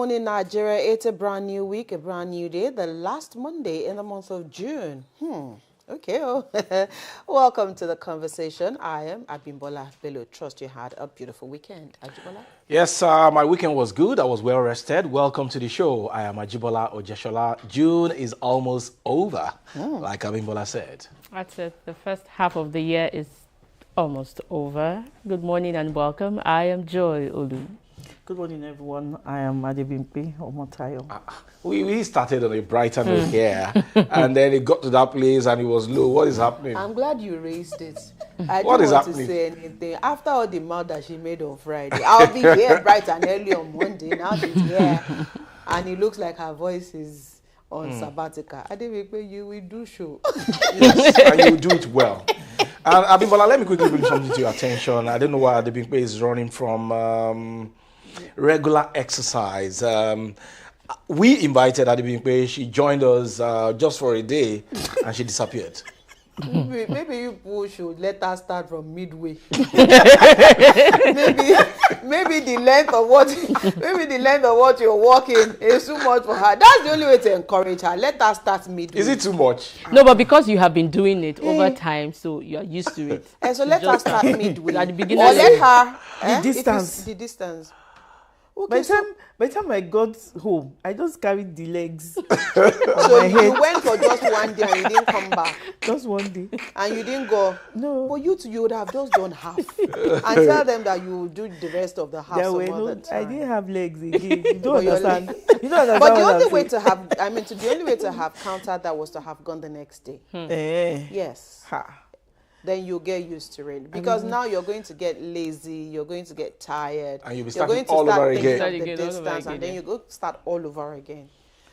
morning, Nigeria. It's a brand new week, a brand new day, the last Monday in the month of June. Okay. Welcome to the conversation. I am Abimbola Bello. Trust you had a beautiful weekend. Ajibola? Yes, my weekend was good. I was well rested. Welcome to the show. I am Ajibola Ojeshola. June is almost over, like Abimbola said. That's it. The first half of the year is almost over. Good morning and welcome. I am Joy Olu. Good morning, everyone. I am Adebimpe Omotayo. We started on a brighter note here, and then it got to that place and it was low. What is happening? I'm glad you raised it. I What don't is want happening? to say anything. After all the mouth that she made on Friday, I'll be here bright and early on Monday. Now she's here, and it looks like her voice is on sabbatical. Adebimpe, you will do show. Yes, and you do it well. And Abimbola, let me quickly bring something to your attention. I don't know why Adebimpe is running from regular exercise. We invited Adebimpe. She joined us just for a day, and she disappeared. Maybe you people should let her start from midway. maybe the length of what you're walking is too much for her. That's the only way to encourage her. Let her start midway. Is it too much? No, but because you have been doing it over time, so you are used to it. And so let her start midway. At the beginning, Or let her The distance. The distance. By Okay, the time I got home, I just carried the legs on so my you head. went for just one day and you didn't come back. Just one day. And you didn't go. No. For you would have just done half. And tell them that you will do the rest of the half There some were other no, time. I didn't have legs again. You But don't you're understand. You don't understand. But the what only I'm way saying. to have, the only way to have countered that was to have gone the next day. Yes. Ha. Then you'll get used to it. Because now you're going to get lazy, you're going to get tired. And you'll be you're going starting to all start over thinking again. of Start the again, all over distance, and again, then yeah. you go start all over again.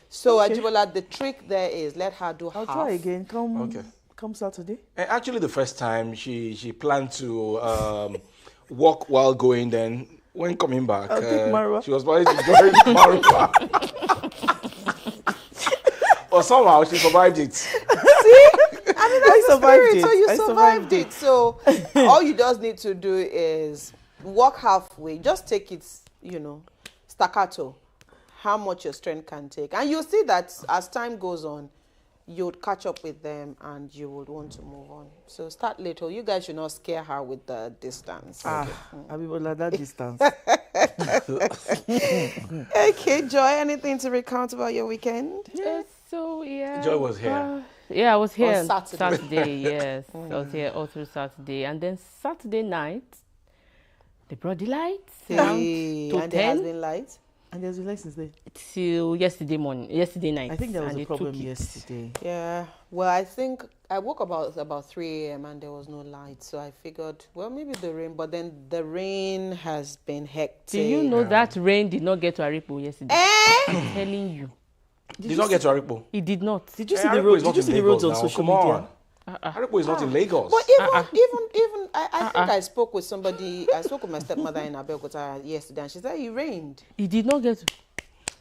So, Ajibola, the trick there is let her do I'll half. try again. Okay. Come Saturday. Actually, the first time she planned to walk while going. Then when coming back, I'll take Marwa. she was planning to join Marwa. But somehow she survived it. I mean, that's the survived spirit. it. So you I survived survived it. So all you just need to do is walk halfway. Just take it, staccato. How much your strength can take. And you'll see that as time goes on, you would catch up with them and you would want to move on. So start little. You guys should not scare her with the distance. Abibola, that distance. Okay, Joy, anything to recount about your weekend? So yeah. Joy was here. Yeah, I was here On on Saturday. Saturday. Yes, I was here all through Saturday, and then Saturday night, they brought the lights around Hey, to and there has 10 been light. And there's a license there. till yesterday night. I think there was and a they problem took it. yesterday. Yeah, well, I think I woke about 3 a.m. and there was no light. So I figured, well, maybe the rain, but then the rain has been hectic. Do you know that rain did not get to Aripo yesterday? I'm telling you, Did not get to Aripo. it did not. Did you see Aripo the road? is not Did you in see the roads on Lagos now. social Come media? on. Aripo is not in Lagos. But even I think I spoke with somebody, I spoke with my stepmother in Abeokuta yesterday, and she said it rained. It did not get to.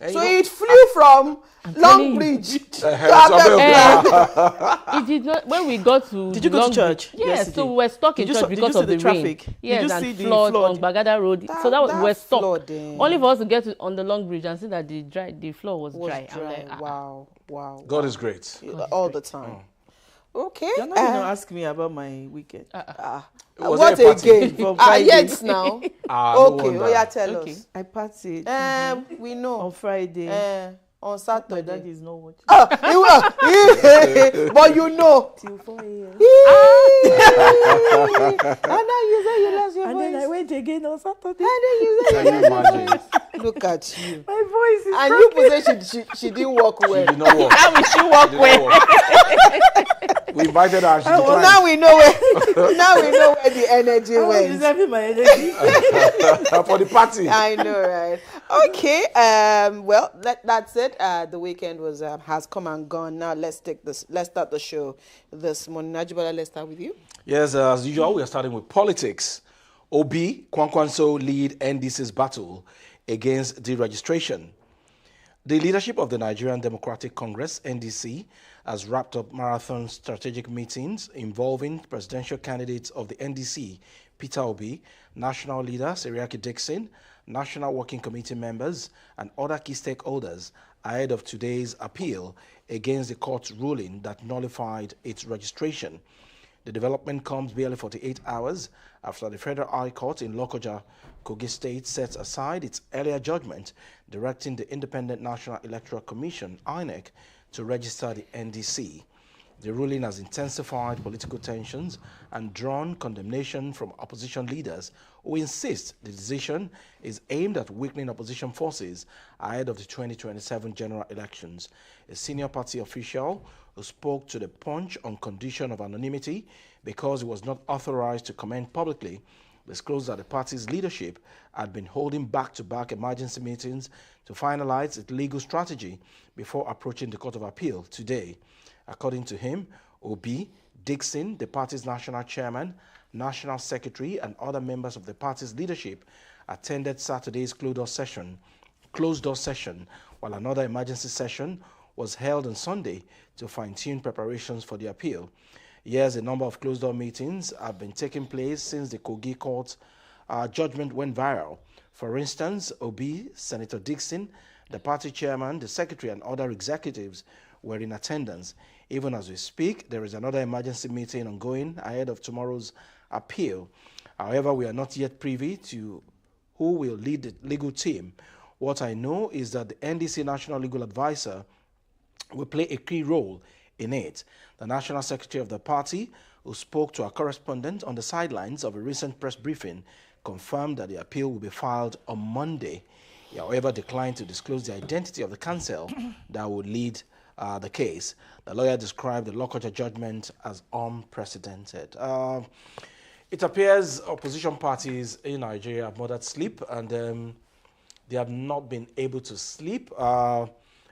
And So you know- it flew from telling Long you. Bridge to Abeokuta. Abeokuta. It did not. When we got to Did you go to Long church Yes, yesterday? so we were stuck in Did you church did because you of see the the rain. traffic? Yes, Did you and see the flood flood? on Bagada Road. That- so that that we were stuck. flooding. Only for us to get on the Long Bridge and see that the floor was Was dry. I'm dry. like, Wow. God is great. All the time. Okay. You're not going to ask me about my weekend. Was What there a party? again? From Friday. Yes, now. No Okay, wonder. yeah, tell Okay. us. I partied We on know. Friday. On My Saturday. daddy is not watching. But you know. Till 4 a.m. And now you say you lost your And voice. then I went again on Saturday. And then you say Can you imagine? look at you. My voice is And you people say she didn't walk She well. did not work. how will she walk She did well? not work. We invited her and she Well, declined. now we know where the energy I was went. reserving my energy. For the party. I know, right? Okay. Well, that's it. The weekend was has come and gone. Now let's start the show this morning. Ajibola, let's start with you. Yes, as usual, we are starting with politics. Obi Kwankwanso lead NDC's battle against deregistration. The leadership of the Nigerian Democratic Congress, NDC, has wrapped up marathon strategic meetings involving presidential candidates of the NDC, Peter Obi, national leader Seriake Dixon, National Working Committee members, and other key stakeholders ahead of today's appeal against the court's ruling that nullified its registration. The development comes barely 48 hours after the Federal High Court in Lokoja, Kogi State, sets aside its earlier judgment directing the Independent National Electoral Commission, INEC, to register the NDC. The ruling has intensified political tensions and drawn condemnation from opposition leaders who insist the decision is aimed at weakening opposition forces ahead of the 2027 general elections. A senior party official who spoke to the Punch on condition of anonymity because he was not authorized to comment publicly disclosed that the party's leadership had been holding back-to-back emergency meetings to finalize its legal strategy before approaching the Court of Appeal today. According to him, Obi, Dixon, the party's national chairman, national secretary, and other members of the party's leadership attended Saturday's closed-door session, while another emergency session was held on Sunday to fine-tune preparations for the appeal. Yes, a number of closed-door meetings have been taking place since the Kogi Court judgment went viral. For instance, Obi, Senator Dixon, the party chairman, the secretary, and other executives were in attendance. Even as we speak, there is another emergency meeting ongoing ahead of tomorrow's appeal. However, we are not yet privy to who will lead the legal team. What I know is that the NDC National Legal Advisor will play a key role in it. The National Secretary of the party, who spoke to our correspondent on the sidelines of a recent press briefing, confirmed that the appeal will be filed on Monday. He, however, declined to disclose the identity of the counsel that would lead the case. The lawyer described the Lokoja judgment as unprecedented. It appears opposition parties in Nigeria have murdered sleep, and they have not been able to sleep.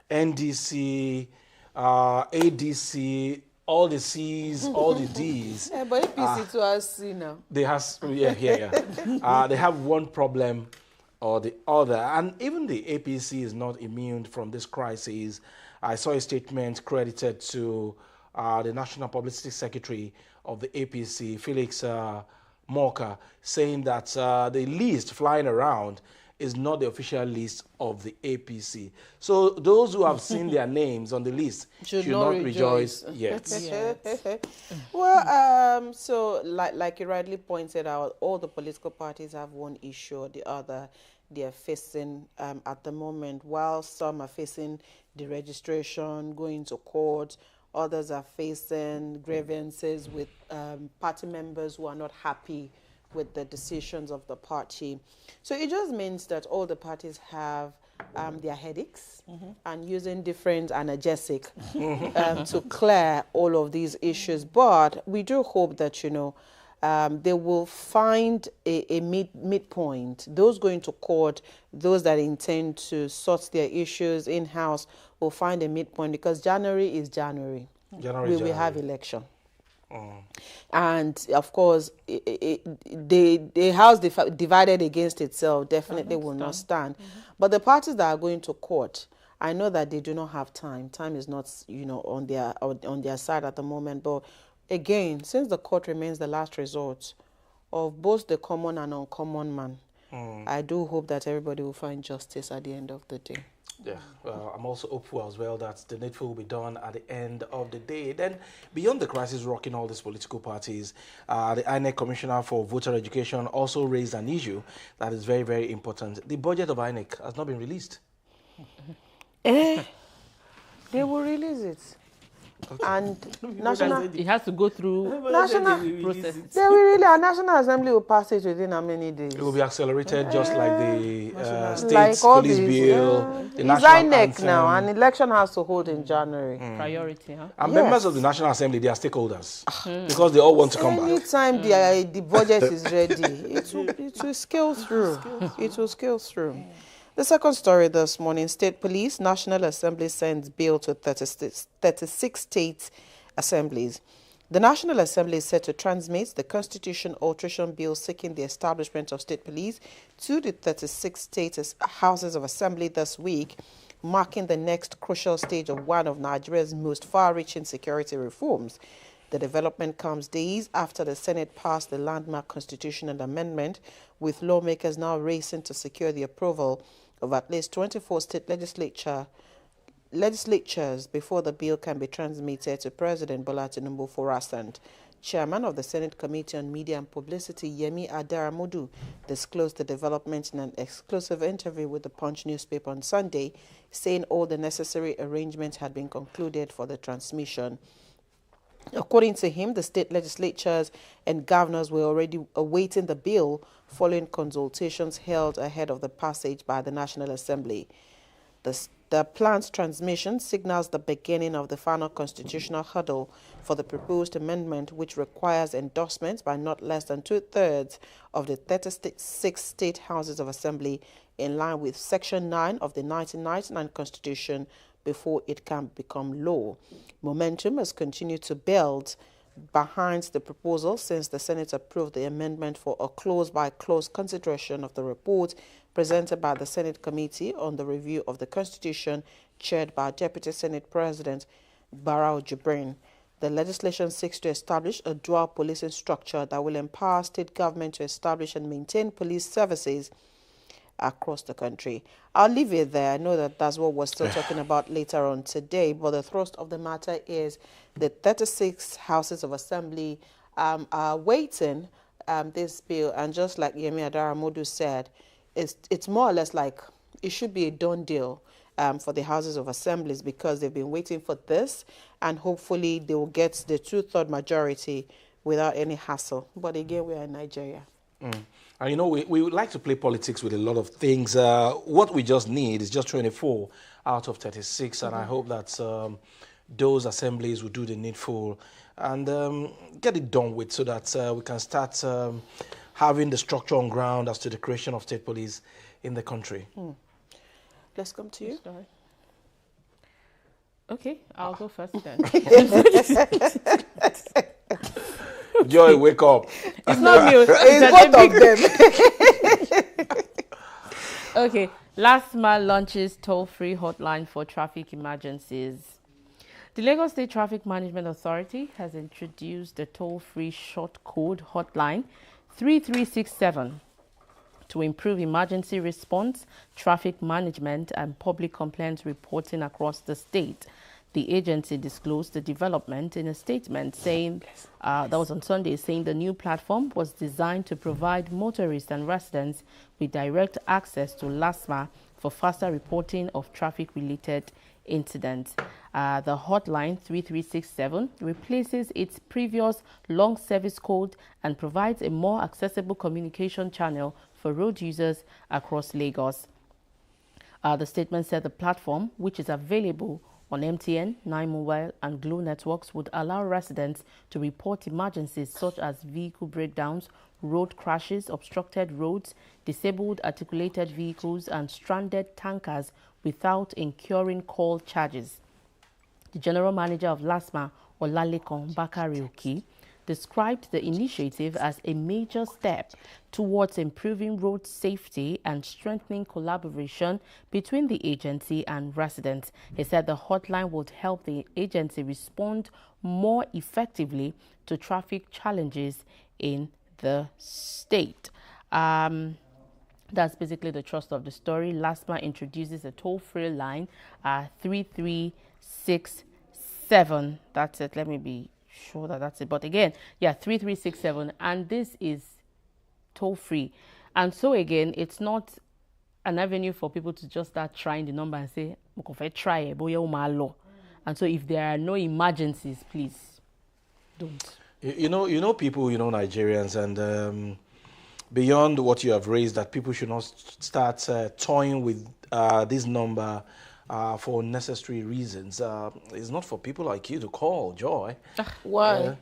NDC, ADC, all the C's, all the D's. Yeah, but APC to us C now. They they have one problem or the other, and even the APC is not immune from this crisis. I saw a statement credited to the National Publicity Secretary of the APC, Felix Morka, saying that the list flying around is not the official list of the APC. So those who have seen their names on the list should not rejoice yet. Well, so like you rightly pointed out, all the political parties have one issue or the other they are facing at the moment. While some are facing deregistration, going to court, others are facing grievances with party members who are not happy with the decisions of the party. So it just means that all the parties have their headaches and using different analgesic to clear all of these issues. But we do hope that, they will find a midpoint. Those going to court, those that intend to sort their issues in-house will find a midpoint, because January is January. We will have election. And of course, the house divided against itself definitely will not stand. But the parties that are going to court, I know that they do not have time. Time is not, on their side at the moment. But again, since the court remains the last resort of both the common and uncommon man, I do hope that everybody will find justice at the end of the day. Yeah, I'm also hopeful as well that the needful will be done at the end of the day. Then, beyond the crisis rocking all these political parties, the INEC Commissioner for Voter Education also raised an issue that is very, very important. The budget of INEC has not been released. They will release it. Okay. And national, it has to go through national processes. They will really, our National Assembly will pass it within how many days? It will be accelerated, just like the state like police bill. The it's INEC now, and election has to hold in January. Priority, huh? And members of the National Assembly, they are stakeholders because they all want to come back. Anytime the budget is ready, it will scale through. It will scale through. The second story this morning, State Police, National Assembly sends bill to 36 state assemblies. The National Assembly is set to transmit the Constitution Alteration Bill seeking the establishment of state police to the 36 state houses of assembly this week, marking the next crucial stage of one of Nigeria's most far-reaching security reforms. The development comes days after the Senate passed the landmark constitutional amendment, with lawmakers now racing to secure the approval of at least 24 state legislatures before the bill can be transmitted to President Bola Tinubu for assent. Chairman of the Senate Committee on Media and Publicity, Yemi Adaramodu, disclosed the development in an exclusive interview with the Punch newspaper on Sunday, saying all the necessary arrangements had been concluded for the transmission. According to him, the state legislatures and governors were already awaiting the bill following consultations held ahead of the passage by the National Assembly. The planned transmission signals the beginning of the final constitutional hurdle for the proposed amendment, which requires endorsements by not less than 2/3 of the 36 state houses of assembly, in line with Section 9 of the 1999 Constitution, before it can become law. Momentum has continued to build behind the proposal since the Senate approved the amendment for a clause-by-clause consideration of the report presented by the Senate Committee on the Review of the Constitution, chaired by Deputy Senate President Barrow Jibrin. The legislation seeks to establish a dual policing structure that will empower state government to establish and maintain police services across the country. I'll leave it there. I know that that's what we're still talking about later on today, but the thrust of the matter is the 36 houses of assembly are waiting this bill, and just like Yemi Adaramodu said, it's more or less like it should be a done deal for the houses of assemblies, because they've been waiting for this, and hopefully they will get the 2/3 majority without any hassle. But again, we are in Nigeria. And you know, we would like to play politics with a lot of things. What we just need is just 24 out of 36, and I hope that those assemblies will do the needful and get it done with, so that we can start having the structure on ground as to the creation of state police in the country. Let's come to you. Okay, I'll go first then. Joy, wake up. It's not you. It's both of them. Okay, LASTMA launches toll-free hotline for traffic emergencies. The Lagos State Traffic Management Authority has introduced the toll-free short code hotline 3367 to improve emergency response, traffic management, and public complaints reporting across the state. The agency disclosed the development in a statement saying, that was on Sunday, saying the new platform was designed to provide motorists and residents with direct access to LASTMA for faster reporting of traffic-related incidents. The hotline 3367 replaces its previous long service code and provides a more accessible communication channel for road users across Lagos. The statement said the platform, which is available on MTN, 9Mobile and Glo networks, would allow residents to report emergencies such as vehicle breakdowns, road crashes, obstructed roads, disabled articulated vehicles, and stranded tankers without incurring call charges. The General Manager of LASTMA, Olalekan Bakari Oki, described the initiative as a major step towards improving road safety and strengthening collaboration between the agency and residents. He said the hotline would help the agency respond more effectively to traffic challenges in the state. That's basically the thrust of the story. LASTMA introduces a toll-free line, 3367. That's it. Let me be sure that that's it. But again, yeah, 3367. And this is toll-free. And so again, it's not an avenue for people to just start trying the number and say, try it. And so if there are no emergencies, please don't. You know people, Nigerians, and beyond what you have raised, that people should not start toying with this number for unnecessary reasons. It's not for people like you to call, Joy. Why?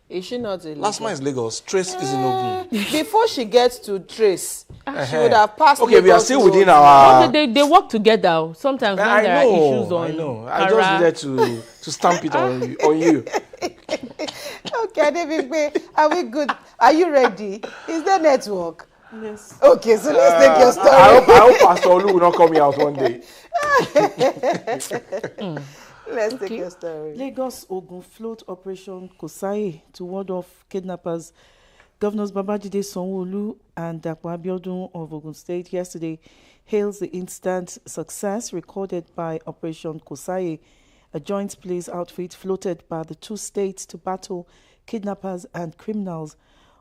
Is she not in Lagos? LASTMA is Lagos. Trace is in Ogun. Before she gets to Trace, she would have passed. Okay, we are still within Ogun. our... They work together. Sometimes when there are issues on... I know. I just needed to stamp it on you. Okay, David, are we good? Are you ready? Is there network? Yes. Okay, so let's take your story. I hope Pastor Olu will not call me out one day. Let's take your story. Lagos Ogun float Operation Kosaye to ward off kidnappers. Governors Babajide Sanwo-Olu and Dapo Abiodun of Ogun State yesterday hails the instant success recorded by Operation Kosaye, a joint police outfit floated by the two states to battle kidnappers and criminals.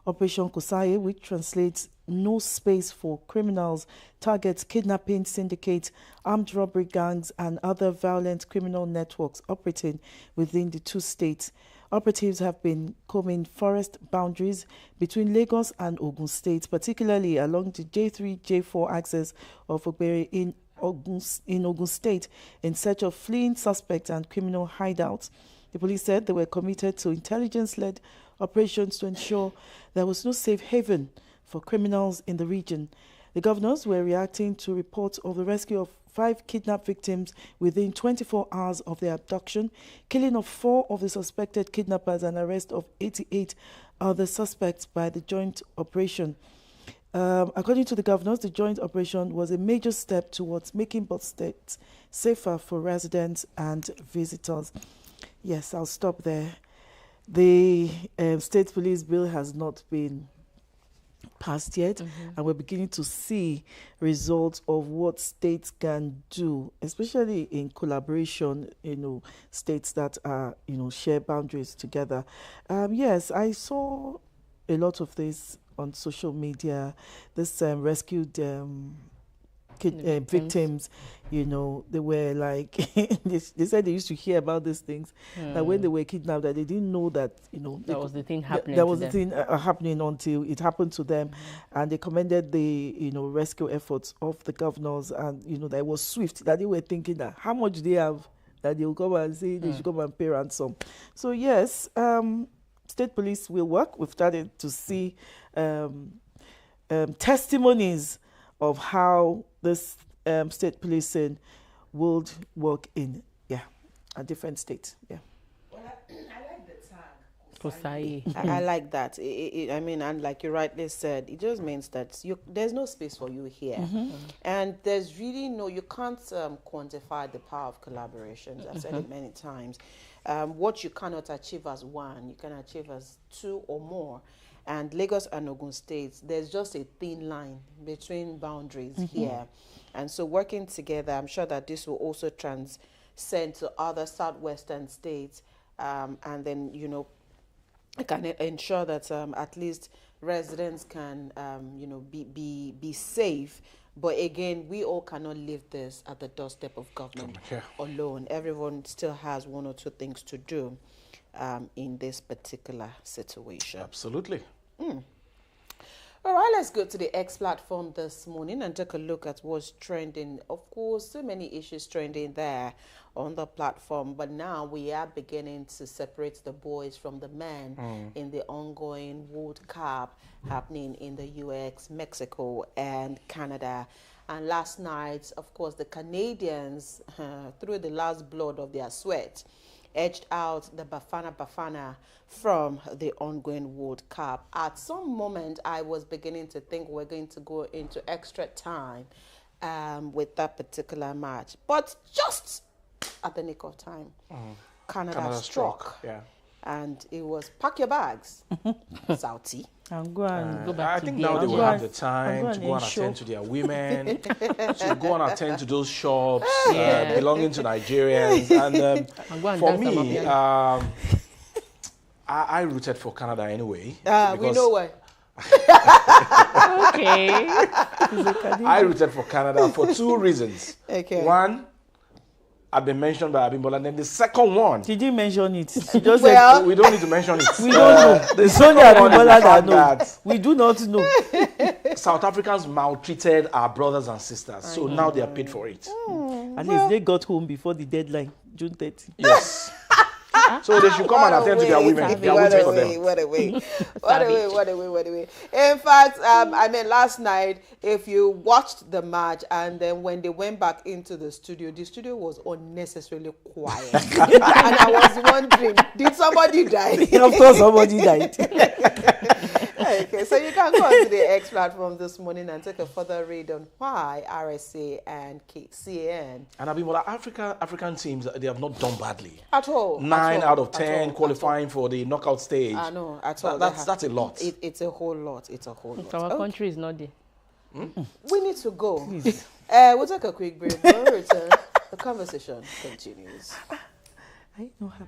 Operation Kosaye, which translates no space for criminals, targets kidnapping syndicates, armed robbery gangs, and other violent criminal networks operating within the two states. Operatives have been combing forest boundaries between Lagos and Ogun State, particularly along the J3, J4 axis of Ogbere in Ogun State, in search of fleeing suspects and criminal hideouts. The police said they were committed to intelligence-led operations to ensure there was no safe haven for criminals in the region. The governors were reacting to reports of the rescue of 5 kidnapped victims within 24 hours of their abduction, killing of 4 of the suspected kidnappers, and arrest of 88 other suspects by the joint operation. According to the governors, the joint operation was a major step towards making both states safer for residents and visitors. Yes, I'll stop there. The state police bill has not been passed yet, and we're beginning to see results of what states can do, especially in collaboration, states that are, share boundaries together. Yes, I saw a lot of this on social media, this rescued victims, they were like, they said they used to hear about these things, that when they were kidnapped, that they didn't know that, that was the thing happening. That was the thing happening until it happened to them. And they commended the, rescue efforts of the governors, and, that it was swift, that they were thinking that how much they have, that they'll come and say they should come and pay ransom. So yes, state police will work. We've started to see testimonies of how this state policing would work in a different state. Yeah. Well, I like the tag. Kosaye. I like that. I mean, and like you rightly said, it just means that there's no space for you here. And there's really you can't quantify the power of collaborations. I've said it many times. What you cannot achieve as one, you can achieve as 2 or more. And Lagos and Ogun State, there's just a thin line between boundaries here. And so working together, I'm sure that this will also transcend to other southwestern states. And then, it can ensure that at least residents can, be safe. But again, we all cannot leave this at the doorstep of government alone. Everyone still has 1 or 2 things to do in this particular situation. Absolutely. All right, let's go to the X platform this morning and take a look at what's trending. Of course, so many issues trending there on the platform, but now we are beginning to separate the boys from the men in the ongoing World Cup happening in the US, Mexico, and Canada. And last night, of course, the Canadians, through the last blood of their sweat, edged out the Bafana from the ongoing World Cup. At some moment, I was beginning to think we're going to go into extra time with that particular match. But just at the nick of time, Canada struck. Yeah. And it was pack your bags, Sauti. And go back I to think the now they will I'll have the time to go and ensure. attend to their women, to go and attend to those shops belonging to Nigerians. And for me, I rooted for Canada anyway. We know why. Okay. I rooted for Canada for 2 reasons. Okay. One, had been mentioned by Abimbola. And then the second one, Did you mention it? You just Well, we don't need to mention it. we don't know. The It's only second one is Abimbola the that fact know. that We do not know. South Africans maltreated our brothers and sisters. So now they are paid for it. At least they got home before the deadline, June 30. Yes. So they should come and attend to their women. They are waiting for them. What a way. In fact, last night, if you watched the match and then when they went back into the studio was unnecessarily quiet. And I was wondering, did somebody die? Of course, somebody died. Okay, so you can go onto the X platform this morning and take a further read on why RSA and CAN. And Abimbola, African teams, they have not done badly. At all. 9 out of 10 qualifying for the knockout stage. I know, at all. That's a lot. It's a whole lot. It's a whole lot. Our country is not there. We need to go. We'll take a quick break. When we return, the conversation continues. I know how.